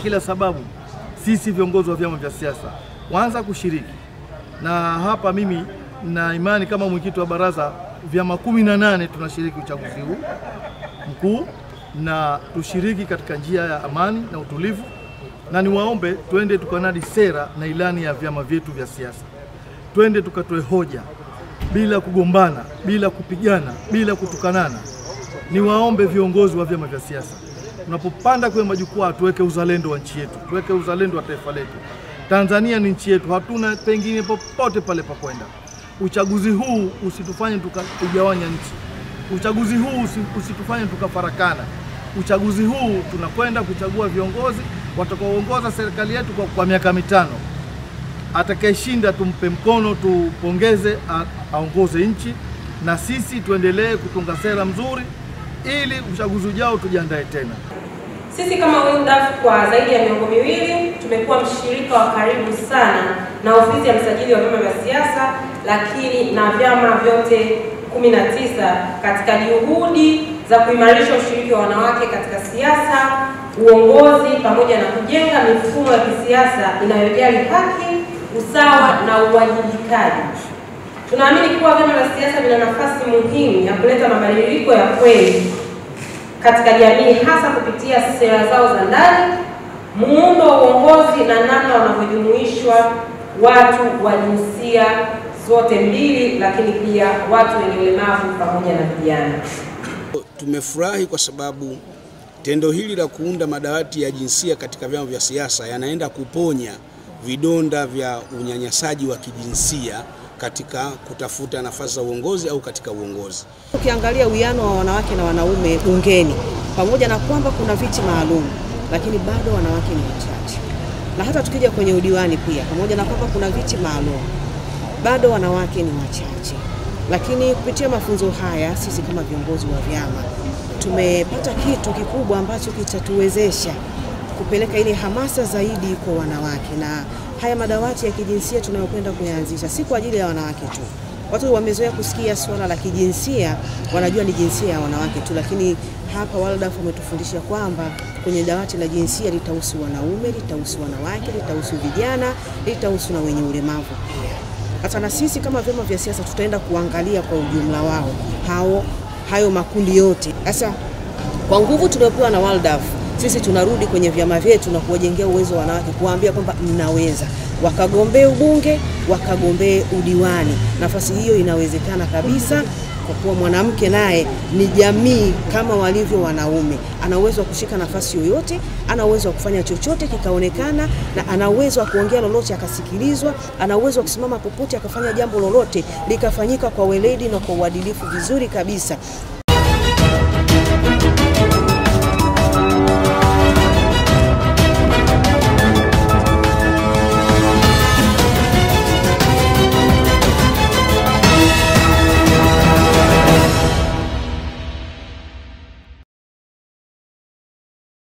kila sababu sisi viongozi wa vyama vya siasa kwanza kushiriki, na hapa mimi na imani kama mwenyekiti wa baraza, vyama 18 tunashiriki uchaguzi huu mkuu, na tushiriki katika njia ya amani na utulivu, na niwaombe tuende tukanadi sera na ilani ya vyama vyetu vya siasa. Tuende tukatoe hoja bila kugombana, bila kupigana, bila kutukanana. Niwaombe viongozi wa vyama vya siasa, tunapopanda kwenye majukwaa tuweke uzalendo wa nchi yetu, tuweke uzalendo wa taifa letu. Tanzania ni nchi yetu, hatuna pengine popote pale pa kwenda. Uchaguzi huu usitufanye tukagawanya nchi. Uchaguzi huu usitufanye tukafarakana. Uchaguzi huu tunakwenda kuchagua viongozi watakaoongoza serikali yetu kwa miaka 5. Atakayeshinda tumpe mkono, tupongeze, aongoze nchi, na sisi tuendelee kutunga sera mzuri ili uchaguzi ujao tujiandae tena. Sisi kama WiLDAF kwa zaidi ya miongo miwili tumekuwa mshirika wa karibu sana na ofisi ya msajili wa vyama vya siasa, lakini na vyama vyote 19 katika juhudi za kuimarisha ushiriki wa wanawake katika siasa, uongozi, pamoja na kujenga mifumo ya kisiasa inayojali haki, usawa na uwajibikaji. Tunaamini kuwa vyama vya siasa vina nafasi muhimu ya kuleta mabadiliko ya kweli katika jamii, hasa kupitia sera zao za ndani, muundo wa uongozi na namna wanavyojumuishwa watu wa jinsia zote mbili, lakini pia watu wenye ulemavu pamoja na vijana. Tumefurahi kwa sababu tendo hili la kuunda madawati ya jinsia katika vyama vya siasa yanaenda kuponya vidonda vya unyanyasaji wa kijinsia katika kutafuta nafasi za uongozi au katika uongozi. Ukiangalia uwiano wa wanawake na wanaume bungeni, pamoja na kwamba kuna viti maalum, lakini bado wanawake ni wachache. Na hata tukija kwenye udiwani pia, pamoja na kwamba kuna viti maalum, bado wanawake ni wachache. Lakini kupitia mafunzo haya sisi kama viongozi wa vyama tumepata kitu kikubwa ambacho kitatuwezesha kupeleka ile hamasa zaidi kwa wanawake, na haya madawati ya kijinsia tunayokwenda kuyaanzisha si kwa ajili ya wanawake tu. Watu wamezoea kusikia swala la kijinsia, wanajua ni jinsia ya wanawake tu, lakini hapa WiLDAF umetufundisha kwamba kwenye dawati la jinsia litahusu wanaume, litahusu wanawake, litahusu vijana, litahusu na wenye ulemavu pia. Hata na sisi kama vyama vya siasa tutaenda kuangalia kwa ujumla wao hayo makundi yote. Sasa kwa nguvu tuliopewa na WiLDAF, sisi tunarudi kwenye vyama vyetu na kuwajengea uwezo wa wanawake, kuwaambia kwamba mnaweza, wakagombea ubunge, wakagombea udiwani. Nafasi hiyo inawezekana kabisa, kwa kuwa mwanamke naye ni jamii kama walivyo wanaume. Ana uwezo wa kushika nafasi yoyote, ana uwezo wa kufanya chochote kikaonekana, na ana uwezo wa kuongea lolote akasikilizwa, ana uwezo wa kusimama popote akafanya jambo lolote likafanyika kwa weledi na kwa uadilifu vizuri kabisa.